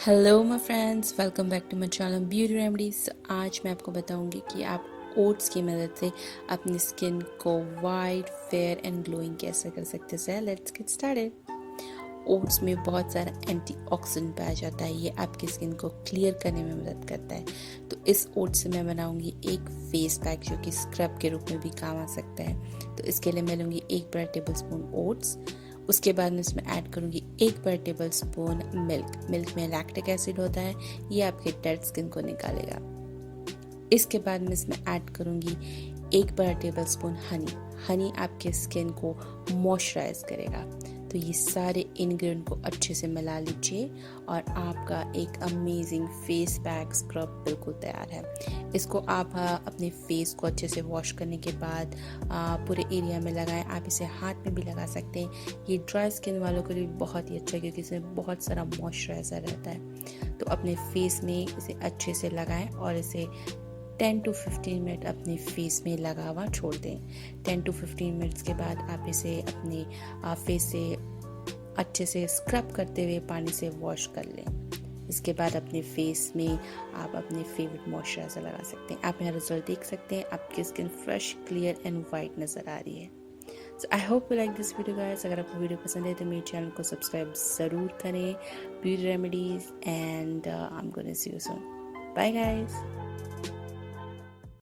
Hello my friends, welcome back to my channel beauty remedies. आज मैं आपको बताऊंगी कि आप ओट्स की मदद से अपनी स्किन को वाइट, फेयर एंड ग्लोइंग कैसे कर सकते हैं। Let's get started. ओट्स में बहुत सारा एंटीऑक्सीडेंट पाया जाता है। ये आपकी स्किन को क्लियर करने में मदद करता है। तो इस ओट्स से मैं बनाऊंगी एक फेस पैक जो कि स्क्रब के रूप में भी काम आ सकता है। तो इसके लिए मैं लूँगी 1 बड़ा टेबल स्पून ओट्स। उसके बाद मैं इसमें ऐड करूँगी 1 बड़ा टेबल स्पून मिल्क में लैक्टिक एसिड होता है, ये आपके डेड स्किन को निकालेगा। इसके बाद मैं इसमें ऐड करूँगी 1 बड़ा टेबल स्पून हनी आपके स्किन को मॉइस्चराइज करेगा। तो ये सारे इंग्रेडिएंट को अच्छे से मिला लीजिए और आपका एक अमेजिंग फेस पैक स्क्रब बिल्कुल तैयार है। इसको आप अपने फेस को अच्छे से वॉश करने के बाद पूरे एरिया में लगाएं। आप इसे हाथ में भी लगा सकते हैं। ये ड्राई स्किन वालों के लिए बहुत ही अच्छा है क्योंकि इसमें बहुत सारा मॉइस्चराइजर रहता है। तो अपने फेस में इसे अच्छे से लगाएं और इसे 10 to 15 मिनट अपने फेस में लगा हुआ छोड़ दें। 10 to 15 मिनट्स के बाद आप इसे अपने फेस से अच्छे से स्क्रब करते हुए पानी से वॉश कर लें। इसके बाद अपने फेस में आप अपने फेवरेट मॉइस्चराइजर लगा सकते हैं। आप यहाँ रिजल्ट देख सकते हैं, आपकी skin fresh, clear and white नज़र आ रही है। So I hope you like this video guys. अगर आपको वीडियो पसंद है तो मेरे चैनल को सब्सक्राइब ज़रूर करें, beauty remedies, and I am gonna see you soon. Bye guys.